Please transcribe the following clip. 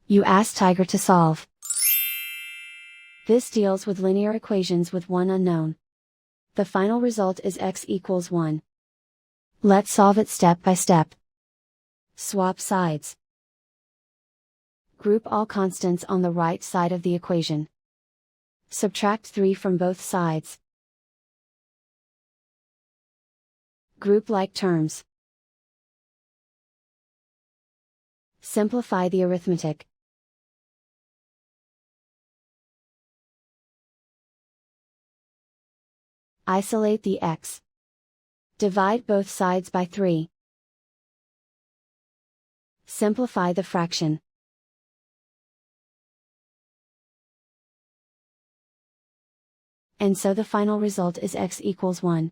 You ask Tiger to solve. This deals with linear equations with one unknown. The final result is x equals 1. Let's solve it step by step. Swap sides. Group all constants on the right side of the equation. Subtract 3 from both sides. Group like terms. Simplify the arithmetic. Isolate the x. Divide both sides by 3. Simplify the fraction. And so the final result is x equals 1.